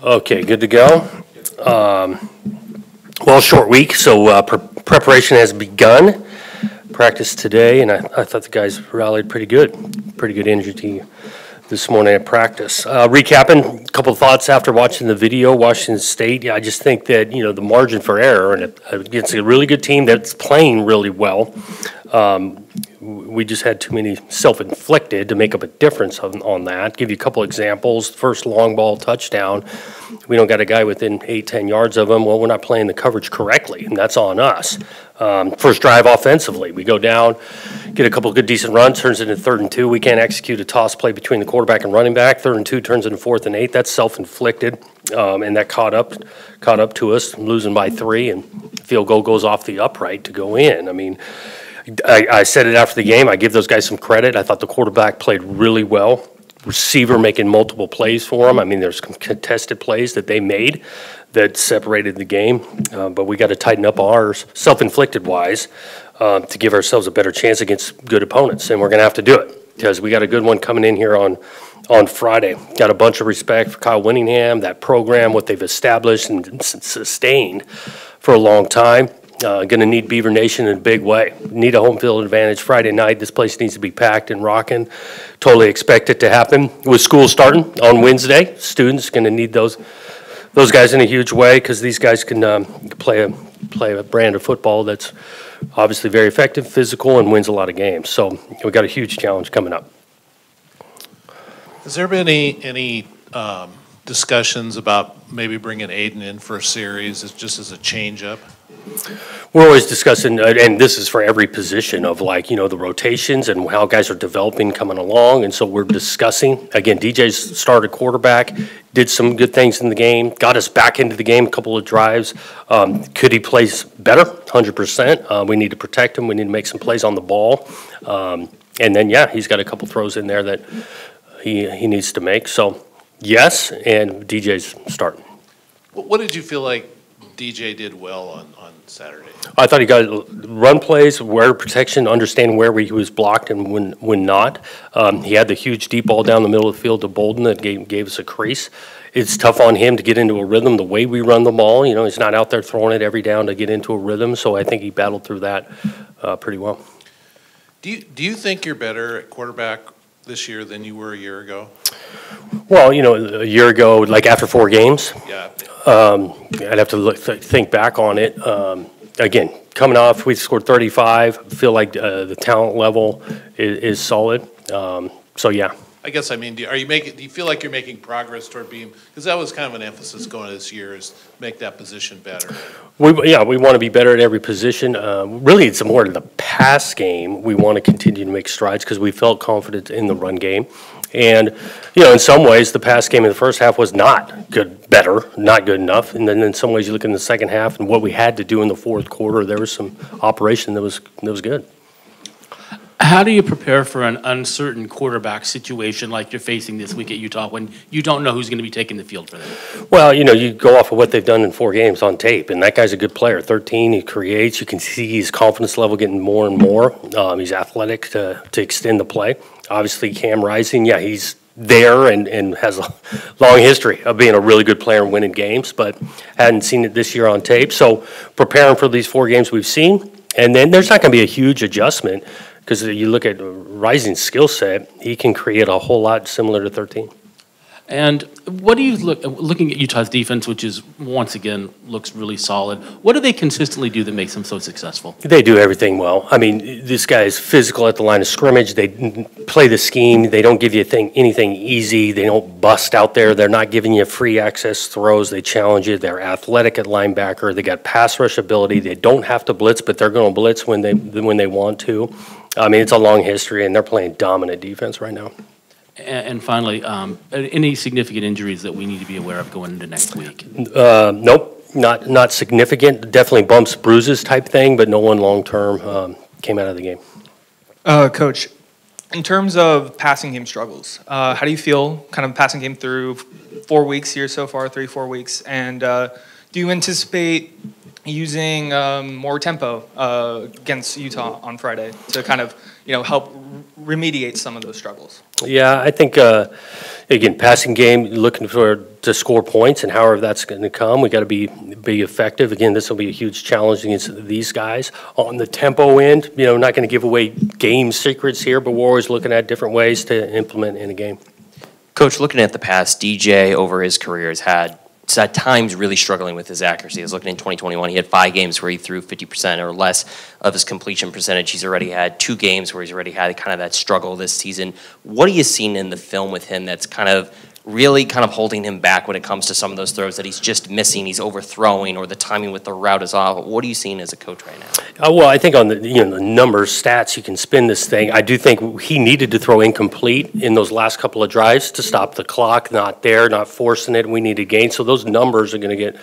Okay, good to go. Well, short week, so preparation has begun. Practice today, and I thought the guys rallied pretty good. Pretty good energy this morning at practice. Recapping, a couple of thoughts after watching the video, Washington State. Yeah, I just think that, the margin for error, and against a really good team that's playing really well, we just had too many self-inflicted to make up a difference on that. Give you a couple examples. First long ball touchdown, we don't got a guy within 8-10 yards of him. Well, we're not playing the coverage correctly, and that's on us. First drive offensively, we go down, get a couple of good decent runs, turns into 3rd and 2. We can't execute a toss play between the quarterback and running back. 3rd and 2 turns into 4th and 8. That's self-inflicted, and that caught up to us, losing by 3, and field goal goes off the upright to go in. I mean, I said it after the game. I give those guys some credit. I thought the quarterback played really well. Receiver making multiple plays for him. I mean, there's some contested plays that they made that separated the game, but we got to tighten up ours, self-inflicted wise, to give ourselves a better chance against good opponents, and we're going to have to do it because we got a good one coming in here on Friday. Got a bunch of respect for Kyle Winningham, that program, what they've established and sustained for a long time. Going to need Beaver Nation in a big way. Need a home field advantage Friday night. This place needs to be packed and rocking. Totally expect it to happen. With school starting on Wednesday, students going to need those guys in a huge way because these guys can play a brand of football that's obviously very effective, physical, and wins a lot of games. So we got a huge challenge coming up. Has there been any discussions about maybe bringing Aiden in for a series just as a change-up? We're always discussing, and this is for every position of the rotations and how guys are developing, coming along. And so we're discussing, again, DJ's started quarterback, did some good things in the game, got us back into the game, a couple of drives. Could he play better? 100%. We need to protect him. We need to make some plays on the ball. And then, yeah, he's got a couple throws in there that he needs to make. So, yes, and DJ's starting. What did you feel like DJ did well on Saturday? I thought he got run plays, wear protection, understand where he was blocked and when not. He had the huge deep ball down the middle of the field to Bolden that gave us a crease. It's tough on him to get into a rhythm the way we run the ball. He's not out there throwing it every down to get into a rhythm, so I think he battled through that pretty well. Do you think you're better at quarterback this year than you were a year ago? Well, a year ago, after 4 games, yeah. I'd have to think back on it. Again, coming off, we scored 35. Feel like the talent level is solid. So yeah. I guess do you feel like you're making progress toward being, because that was kind of an emphasis going into this year, is make that position better? We want to be better at every position. Really, it's more to the pass game. We want to continue to make strides because we felt confident in the run game. And, in some ways, the pass game in the first half was not not good enough. And then in some ways, you look in the second half and what we had to do in the fourth quarter, there was some operation that was good. How do you prepare for an uncertain quarterback situation like you're facing this week at Utah when you don't know who's going to be taking the field for them? Well, you go off of what they've done in 4 games on tape, and that guy's a good player. 13, he creates. You can see his confidence level getting more and more. He's athletic to extend the play. Obviously, Cam Rising, he's there and has a long history of being a really good player and winning games, but hadn't seen it this year on tape. So preparing for these 4 games we've seen, and then there's not going to be a huge adjustment. Because you look at Rising's skill set, he can create a whole lot similar to 13. And what do you looking at Utah's defense, which is once again looks really solid? What do they consistently do that makes them so successful? They do everything well. This guy is physical at the line of scrimmage. They play the scheme. They don't give you anything easy. They don't bust out there. They're not giving you free access throws. They challenge you. They're athletic at linebacker. They got pass rush ability. They don't have to blitz, but they're going to blitz when they want to. It's a long history, and they're playing dominant defense right now. And finally, any significant injuries that we need to be aware of going into next week? Nope, not significant. Definitely bumps, bruises type thing, but no one long-term came out of the game. Coach, in terms of passing game struggles, how do you feel kind of passing game through 4 weeks here so far, 3-4 weeks? And do you anticipate, using more tempo against Utah on Friday to kind of, help remediate some of those struggles? Yeah, I think, again, passing game, looking to score points, and however that's going to come, we got to be effective. Again, this will be a huge challenge against these guys. On the tempo end, not going to give away game secrets here, but we're always looking at different ways to implement in a game. Coach, looking at the past, DJ over his career has had at times really struggling with his accuracy. I was looking in 2021, he had 5 games where he threw 50% or less of his completion percentage. He's already had 2 games where he's already had kind of that struggle this season. What are you seeing in the film with him that's really holding him back when it comes to some of those throws that he's just missing, he's overthrowing, or the timing with the route is off? What are you seeing as a coach right now? Well, I think on the the numbers, stats, you can spin this thing. I do think he needed to throw incomplete in those last couple of drives to stop the clock. Not there, not forcing it. We needed gain. So those numbers are going to get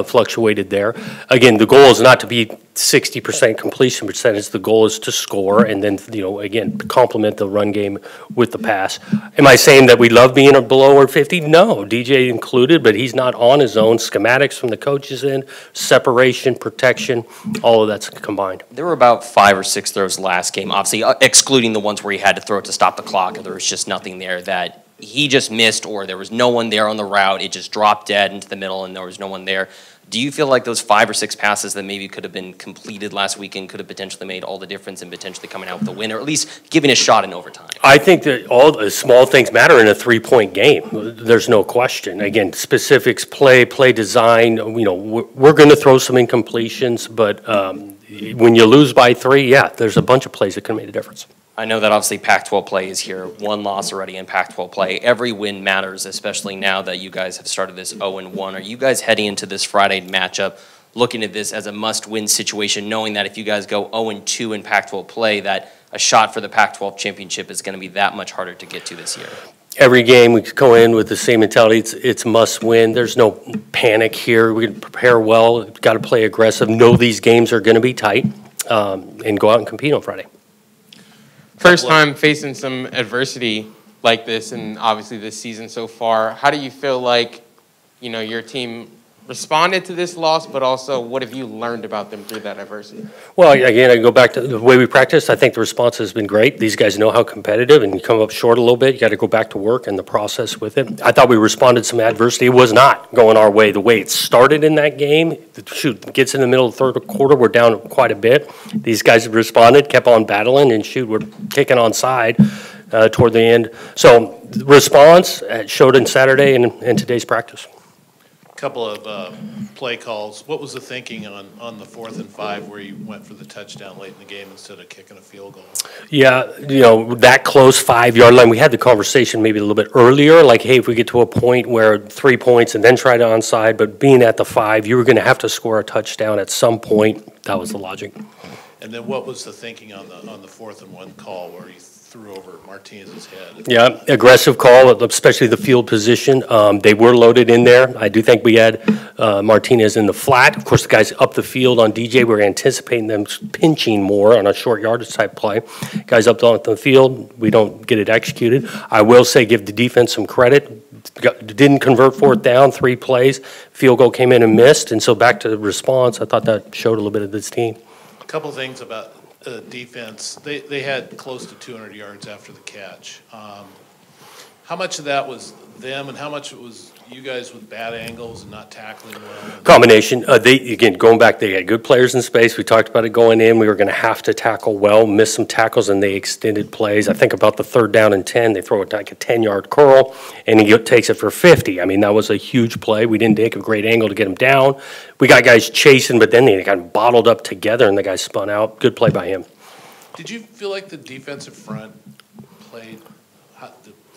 fluctuated there. Again, the goal is not to be 60% completion percentage. The goal is to score and then, again, complement the run game with the pass. Am I saying that we love being below or 50? No, DJ included, but he's not on his own. Schematics from the coaches in, separation, protection, all of that's combined. There were about 5 or 6 throws last game, obviously excluding the ones where he had to throw it to stop the clock, and there was just nothing there that he just missed, or there was no one there on the route. It just dropped dead into the middle and there was no one there. Do you feel like those 5 or 6 passes that maybe could have been completed last weekend could have potentially made all the difference and potentially coming out with the win, or at least giving a shot in overtime? I think that all the small things matter in a 3-point game. There's no question. Again, specifics, play design, we're going to throw some incompletions, but when you lose by 3, yeah, there's a bunch of plays that can make a difference. I know that obviously Pac-12 play is here. 1 loss already in Pac-12 play. Every win matters, especially now that you guys have started this 0-1. Are you guys heading into this Friday matchup looking at this as a must-win situation, knowing that if you guys go 0-2 in Pac-12 play, that a shot for the Pac-12 championship is going to be that much harder to get to this year? Every game we go in with the same mentality. It's must win. There's no panic here. We can prepare well. Got to play aggressive. Know these games are going to be tight, and go out and compete on Friday. First time facing some adversity like this, and obviously this season so far. How do you feel like, your team responded to this loss, but also what have you learned about them through that adversity? Well, again, I go back to the way we practice. I think the response has been great. These guys know how competitive, and you come up short a little bit, you got to go back to work and the process with it. I thought we responded to some adversity. It was not going our way. The way it started in that game, gets in the middle of the third quarter, we're down quite a bit. These guys responded, kept on battling, and we're kicking on side toward the end. So the response showed in Saturday and today's practice. Couple of play calls. What was the thinking on the 4th and 5 where you went for the touchdown late in the game instead of kicking a field goal? Yeah, that close 5-yard line, we had the conversation maybe a little bit earlier, like, hey, if we get to a point where 3 points and then try to onside, but being at the 5, you were going to have to score a touchdown at some point. That was the logic. And then what was the thinking on the 4th and 1 call where you threw over Martinez's head? Yeah, aggressive call, especially the field position. They were loaded in there. I do think we had Martinez in the flat. Of course, the guys up the field on DJ, we were anticipating them pinching more on a short yardage type play. Guys up on the field, we don't get it executed. I will say, give the defense some credit. Didn't convert 4th down, 3 plays. Field goal came in and missed. And so back to the response, I thought that showed a little bit of this team. A couple things about defense. They had close to 200 yards after the catch. How much of that was them, and how much was you guys with bad angles and not tackling well? Combination. Again, going back, they had good players in space. We talked about it going in. We were going to have to tackle well, miss some tackles, and they extended plays. I think about the 3rd down and 10. They throw it like a 10-yard curl, and he takes it for 50. I mean, that was a huge play. We didn't take a great angle to get him down. We got guys chasing, but then they got bottled up together, and the guy spun out. Good play by him. Did you feel like the defensive front played?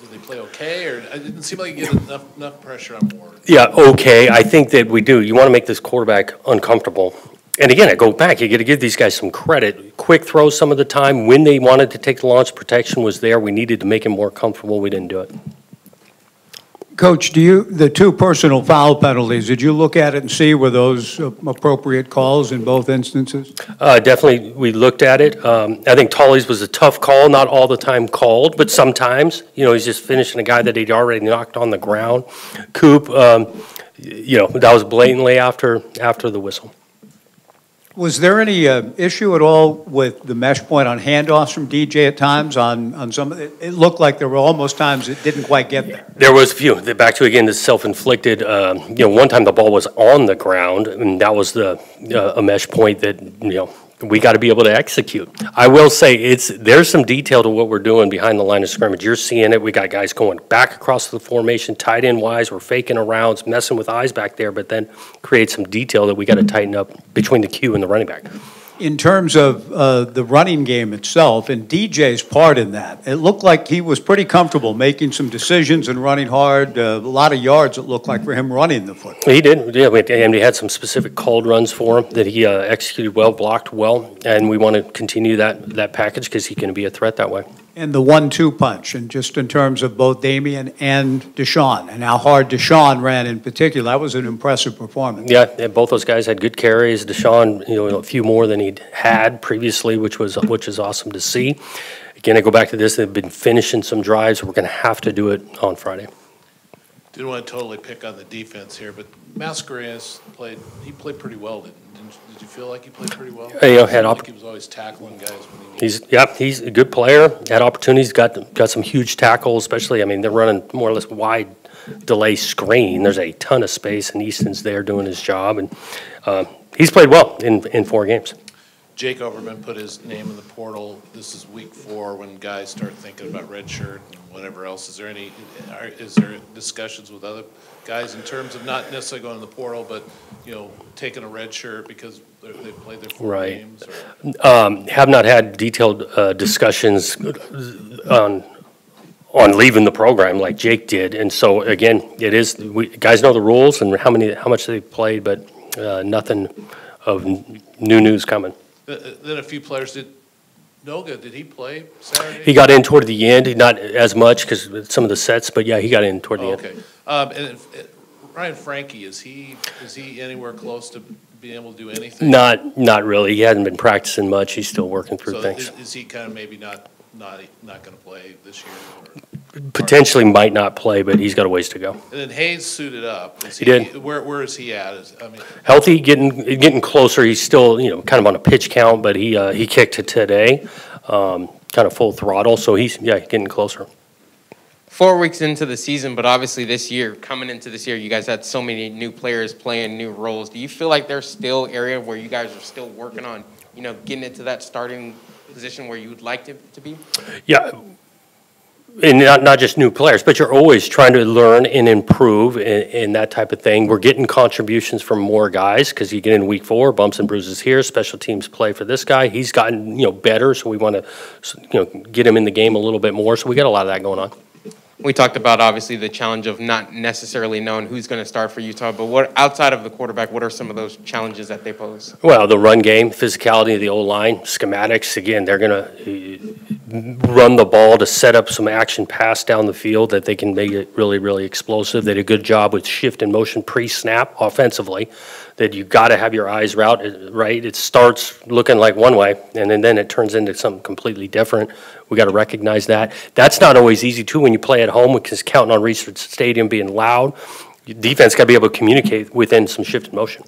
Did they play okay, or it didn't seem like you get enough pressure on Ward? Yeah, okay. I think that we do. You want to make this quarterback uncomfortable. And again, I go back. You got to give these guys some credit. Quick throws some of the time. When they wanted to take the launch, protection was there. We needed to make him more comfortable. We didn't do it. Coach, the 2 personal foul penalties, did you look at it and see were those appropriate calls in both instances? Definitely, we looked at it. I think Tolley's was a tough call, not all the time called, but sometimes, he's just finishing a guy that he'd already knocked on the ground. Coop, that was blatantly after the whistle. Was there any issue at all with the mesh point on handoffs from DJ at times on some of it? It looked like there were almost times it didn't quite get there. There was a few. Back to, again, the self-inflicted, one time the ball was on the ground, and that was a mesh point that, we got to be able to execute. I will say there's some detail to what we're doing behind the line of scrimmage. You're seeing it. We got guys going back across the formation, tight end wise. We're faking arounds, messing with eyes back there, but then create some detail that we got to tighten up between the Q and the running back. In terms of the running game itself and DJ's part in that, it looked like he was pretty comfortable making some decisions and running hard. A lot of yards, it looked like, for him running the football. He did, yeah. And we had some specific called runs for him that he executed well, blocked well, and we want to continue that package because he can be a threat that way. And the 1-2 punch, and just in terms of both Damian and Deshaun, and how hard Deshaun ran in particular, that was an impressive performance. Yeah, both those guys had good carries. Deshaun, a few more than he'd had previously, which is awesome to see. Again, I go back to this, they've been finishing some drives. We're going to have to do it on Friday. Didn't want to totally pick on the defense here, but Mascarenas played pretty well, did you feel like he played pretty well? He was always tackling guys when he He's a good player, had opportunities, got some huge tackles, especially, they're running more or less wide delay screen. There's a ton of space, and Easton's there doing his job, and he's played well in 4 games. Jake Overman put his name in the portal. This is week 4 when guys start thinking about redshirt and whatever else. Is there discussions with other guys in terms of not necessarily going to the portal, but taking a red shirt because they played their 4 games? Have not had detailed discussions on leaving the program like Jake did, and so again, guys know the rules and how much they played, but nothing of new news coming. Then a few players did. Noga, did he play Saturday? He got in toward the end, not as much because some of the sets, but yeah, he got in toward the end. Okay. And Ryan Frankie, is he anywhere close to being able to do anything? Not really. He hasn't been practicing much. He's still working through things. Is he kind of maybe not going to play this year? Potentially might not play, but he's got a ways to go. And then Hayes suited up. He did. Where is he at? Healthy, getting closer. He's still kind of on a pitch count, but he kicked it today, kind of full throttle. So he's getting closer. 4 weeks into the season, but obviously coming into this year, you guys had so many new players playing new roles. Do you feel like there's still area where you guys are still working on, getting into that starting position where you would like to be? Yeah. And not just new players, but you're always trying to learn and improve and that type of thing. We're getting contributions from more guys because you get in week 4, bumps and bruises here, special teams play for this guy. He's gotten, better, so we want to, get him in the game a little bit more. So we got a lot of that going on. We talked about, obviously, the challenge of not necessarily knowing who's going to start for Utah, but outside of the quarterback, what are some of those challenges that they pose? Well, the run game, physicality of the O-line, schematics. Again, they're going to run the ball to set up some action pass down the field that they can make it really, really explosive. They did a good job with shift and motion pre-snap offensively, that you got to have your eyes right. It starts looking like one way, and then it turns into something completely different. We got to recognize that. That's not always easy, too, when you play at home, because counting on Research Stadium being loud. Your defense got to be able to communicate within some shift and motion.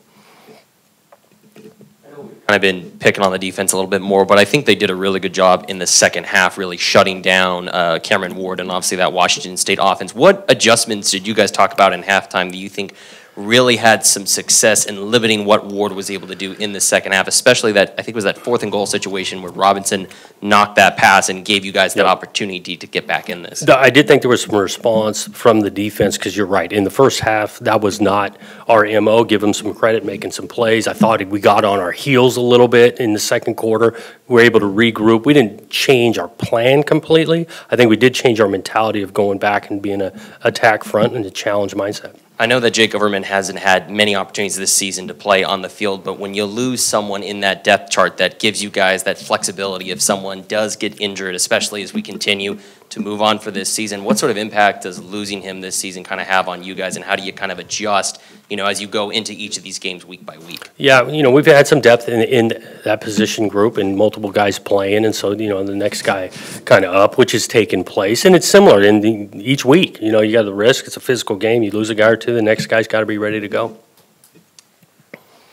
I've been picking on the defense a little bit more, but I think they did a really good job in the second half, really shutting down Cameron Ward and obviously that Washington State offense. What adjustments did you guys talk about in halftime that you think really had some success in limiting what Ward was able to do in the second half, especially that, I think it was that 4th and goal situation where Robinson knocked that pass and gave you guys that opportunity to get back in this? I did think there was some response from the defense because you're right. In the first half, that was not our MO. Give them some credit, making some plays. I thought we got on our heels a little bit in the second quarter. We were able to regroup. We didn't change our plan completely. I think we did change our mentality of going back and being an attack front and a challenge mindset. I know that Jake Overman hasn't had many opportunities this season to play on the field, but when you lose someone in that depth chart that gives you guys that flexibility if someone does get injured, especially as we continue to move on for this season, what sort of impact does losing him this season kind of have on you guys, and how do you kind of adjust, as you go into each of these games week by week? Yeah, we've had some depth in that position group and multiple guys playing, and so, the next guy kind of up, which has taken place, and it's similar in each week. You got the risk. It's a physical game. You lose a guy or two, the next guy's got to be ready to go.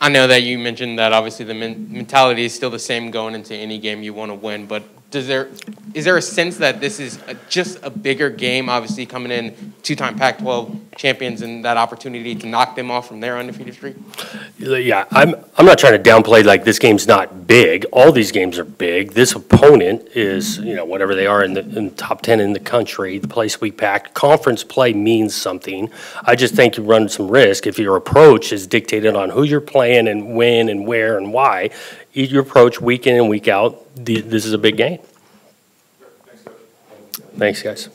I know that you mentioned that obviously the mentality is still the same going into any game you want to win, but is there a sense that this is just a bigger game, obviously coming in two-time Pac-12 champions and that opportunity to knock them off from their undefeated streak? Yeah, I'm not trying to downplay like this game's not big. All these games are big. This opponent is, whatever they are in the top 10 in the country, the place we packed. Conference play means something. I just think you run some risk if your approach is dictated on who you're playing and when and where and why. Your approach week in and week out, this is a big game. Thanks, guys.